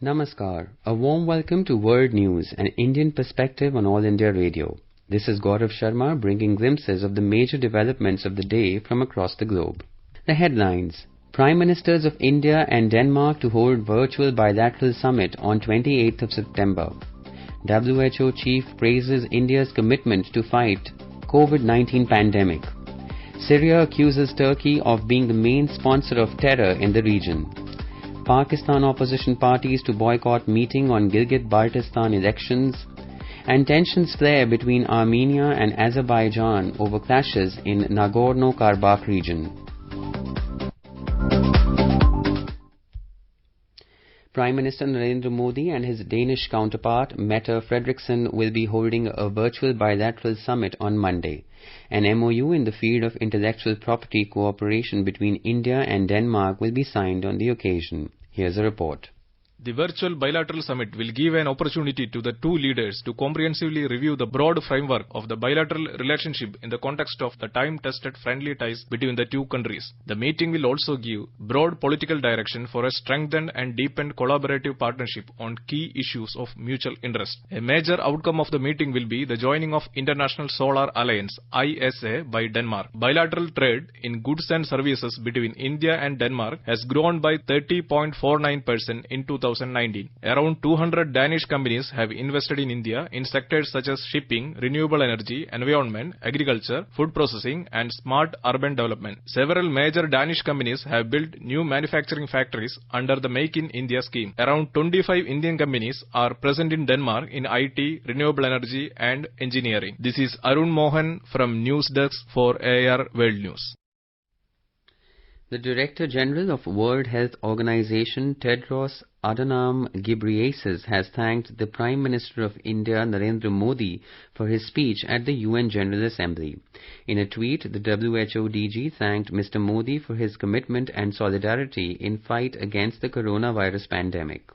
Namaskar. A warm welcome to World News, an Indian perspective on All India Radio. This is Gaurav Sharma bringing glimpses of the major developments of the day from across the globe. The headlines. Prime Ministers of India and Denmark to hold virtual bilateral summit on 28th of September. WHO chief praises India's commitment to fight COVID-19 pandemic. Syria accuses Turkey of being the main sponsor of terror in the region. Pakistan opposition parties to boycott meeting on Gilgit-Baltistan elections, and tensions flare between Armenia and Azerbaijan over clashes in Nagorno-Karabakh region. Prime Minister Narendra Modi and his Danish counterpart Mette Frederiksen will be holding a virtual bilateral summit on Monday. An MOU in the field of intellectual property cooperation between India and Denmark will be signed on the occasion. Here's a report. The virtual bilateral summit will give an opportunity to the two leaders to comprehensively review the broad framework of the bilateral relationship in the context of the time-tested friendly ties between the two countries. The meeting will also give broad political direction for a strengthened and deepened collaborative partnership on key issues of mutual interest. A major outcome of the meeting will be the joining of International Solar Alliance (ISA) by Denmark. Bilateral trade in goods and services between India and Denmark has grown by 30.49% in 2019. Around 200 Danish companies have invested in India in sectors such as shipping, renewable energy, environment, agriculture, food processing, and smart urban development. Several major Danish companies have built new manufacturing factories under the Make in India scheme. Around 25 Indian companies are present in Denmark in IT, renewable energy, and engineering. This is Arun Mohan from News Desk for AR World News. The Director General of World Health Organization, Tedros Adhanom Ghebreyesus, has thanked the Prime Minister of India, Narendra Modi, for his speech at the UN General Assembly. In a tweet, the WHO DG thanked Mr. Modi for his commitment and solidarity in fight against the coronavirus pandemic.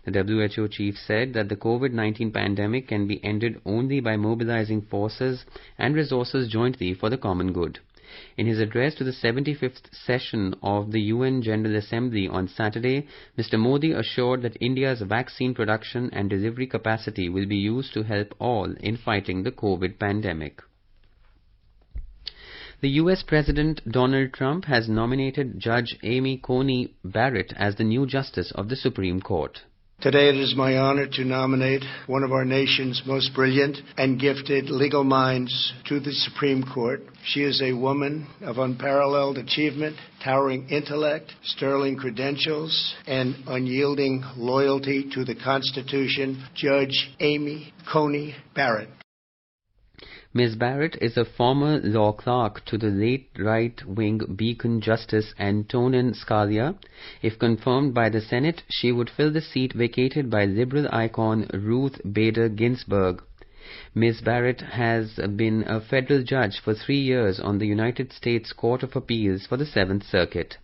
The WHO chief said that the COVID-19 pandemic can be ended only by mobilizing forces and resources jointly for the common good. In his address to the 75th session of the UN General Assembly on Saturday, Mr. Modi assured that India's vaccine production and delivery capacity will be used to help all in fighting the COVID pandemic. The U.S. President Donald Trump has nominated Judge Amy Coney Barrett as the new Justice of the Supreme Court. Today it is my honor to nominate one of our nation's most brilliant and gifted legal minds to the Supreme Court. She is a woman of unparalleled achievement, towering intellect, sterling credentials, and unyielding loyalty to the Constitution, Judge Amy Coney Barrett. Ms. Barrett is a former law clerk to the late right-wing Beacon Justice Antonin Scalia. If confirmed by the Senate, she would fill the seat vacated by liberal icon Ruth Bader Ginsburg. Ms. Barrett has been a federal judge for 3 years on the United States Court of Appeals for the 7th Circuit.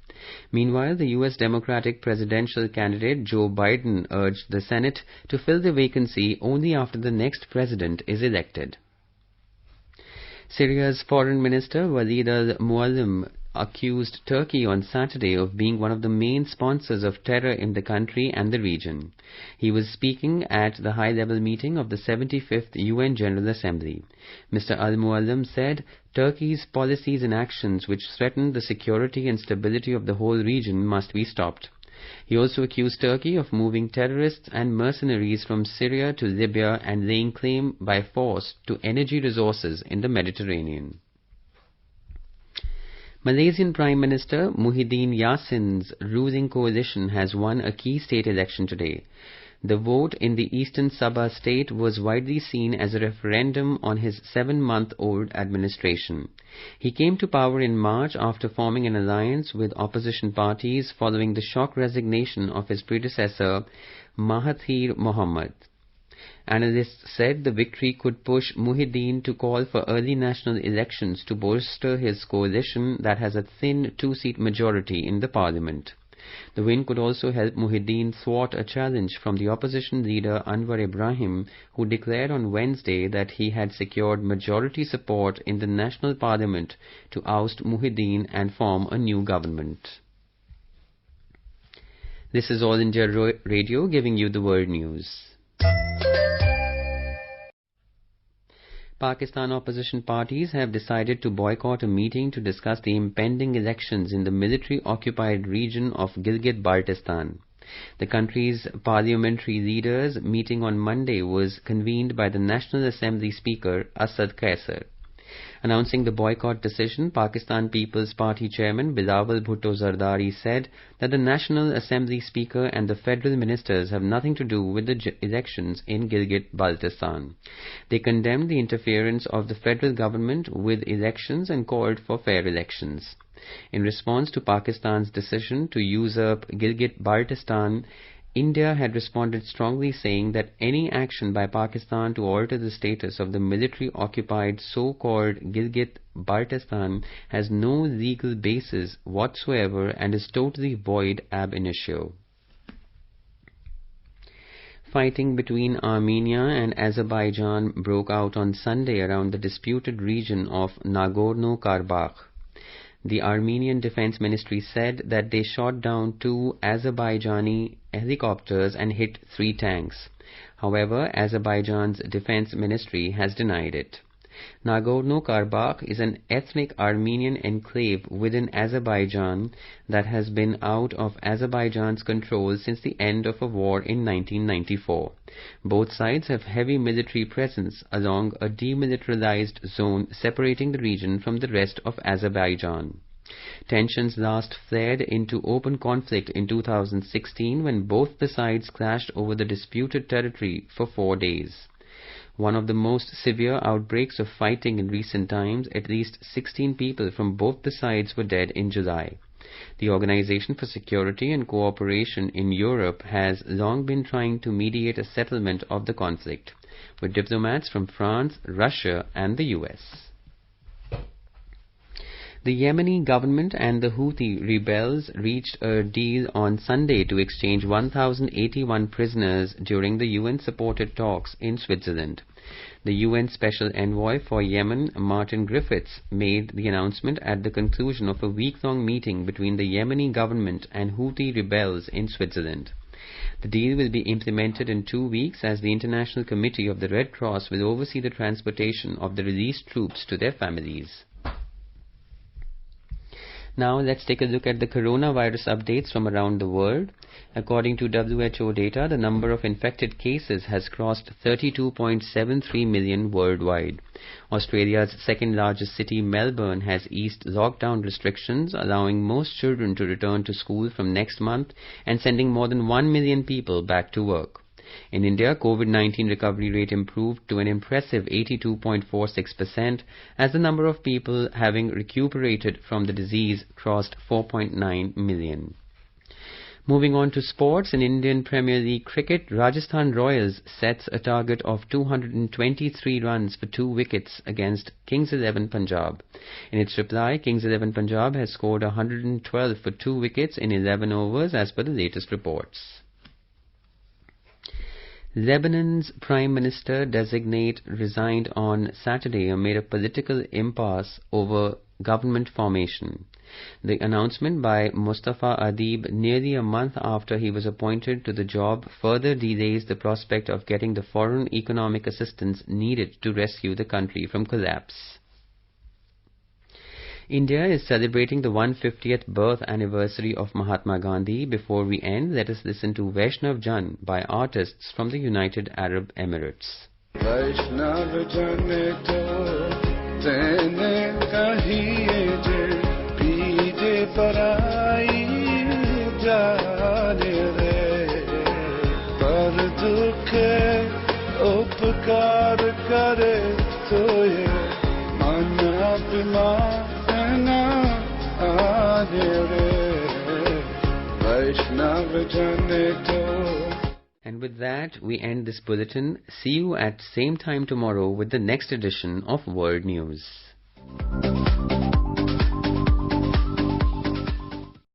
Meanwhile, the U.S. Democratic presidential candidate Joe Biden urged the Senate to fill the vacancy only after the next president is elected. Syria's Foreign Minister Walid al-Muallim accused Turkey on Saturday of being one of the main sponsors of terror in the country and the region. He was speaking at the high-level meeting of the 75th UN General Assembly. Mr. al-Muallim said Turkey's policies and actions which threaten the security and stability of the whole region must be stopped. He also accused Turkey of moving terrorists and mercenaries from Syria to Libya and laying claim by force to energy resources in the Mediterranean. Malaysian Prime Minister Muhyiddin Yassin's ruling coalition has won a key state election today. The vote in the eastern Sabah state was widely seen as a referendum on his 7-month-old administration. He came to power in March after forming an alliance with opposition parties following the shock resignation of his predecessor, Mahathir Mohamad. Analysts said the victory could push Muhyiddin to call for early national elections to bolster his coalition that has a thin 2-seat majority in the parliament. The win could also help Muhyiddin thwart a challenge from the opposition leader Anwar Ibrahim, who declared on Wednesday that he had secured majority support in the national parliament to oust Muhyiddin and form a new government. This is All India Radio giving you the world news. Pakistan opposition parties have decided to boycott a meeting to discuss the impending elections in the military-occupied region of Gilgit-Baltistan. The country's parliamentary leaders' meeting on Monday was convened by the National Assembly Speaker Asad Qaisar. Announcing the boycott decision, Pakistan People's Party Chairman Bilawal Bhutto Zardari said that the National Assembly Speaker and the federal ministers have nothing to do with the elections in Gilgit-Baltistan. They condemned the interference of the federal government with elections and called for fair elections. In response to Pakistan's decision to usurp Gilgit-Baltistan, India had responded strongly, saying that any action by Pakistan to alter the status of the military-occupied so-called Gilgit-Baltistan has no legal basis whatsoever and is totally void ab initio. Fighting between Armenia and Azerbaijan broke out on Sunday around the disputed region of Nagorno-Karabakh. The Armenian Defense Ministry said that they shot down 2 Azerbaijani helicopters and hit 3 tanks. However, Azerbaijan's Defense Ministry has denied it. Nagorno-Karabakh is an ethnic Armenian enclave within Azerbaijan that has been out of Azerbaijan's control since the end of a war in 1994. Both sides have heavy military presence along a demilitarized zone separating the region from the rest of Azerbaijan. Tensions last flared into open conflict in 2016 when both the sides clashed over the disputed territory for 4 days. One of the most severe outbreaks of fighting in recent times, at least 16 people from both the sides were dead in July. The Organization for Security and Cooperation in Europe has long been trying to mediate a settlement of the conflict, with diplomats from France, Russia and the US. The Yemeni government and the Houthi rebels reached a deal on Sunday to exchange 1,081 prisoners during the UN-supported talks in Switzerland. The UN Special Envoy for Yemen, Martin Griffiths, made the announcement at the conclusion of a week-long meeting between the Yemeni government and Houthi rebels in Switzerland. The deal will be implemented in 2 weeks as the International Committee of the Red Cross will oversee the transportation of the released troops to their families. Now let's take a look at the coronavirus updates from around the world. According to WHO data, the number of infected cases has crossed 32.73 million worldwide. Australia's second largest city, Melbourne, has eased lockdown restrictions, allowing most children to return to school from next month and sending more than 1 million people back to work. In India, COVID-19 recovery rate improved to an impressive 82.46% as the number of people having recuperated from the disease crossed 4.9 million. Moving on to sports, in Indian Premier League cricket, Rajasthan Royals sets a target of 223 runs for 2 wickets against Kings 11 Punjab. In its reply, Kings 11 Punjab has scored 112 for 2 wickets in 11 overs as per the latest reports. Lebanon's Prime Minister-designate resigned on Saturday amid a political impasse over government formation. The announcement by Mustafa Adib nearly a month after he was appointed to the job further delays the prospect of getting the foreign economic assistance needed to rescue the country from collapse. India is celebrating the 150th birth anniversary of Mahatma Gandhi. Before we end, let us listen to Vaishnav Jan by artists from the United Arab Emirates. Vaishnav Jan to tene kahiye je pije parai jaane re par dukhe upkar kare toye mana bimar And with that, we end this bulletin. See you at same time tomorrow with the next edition of World News.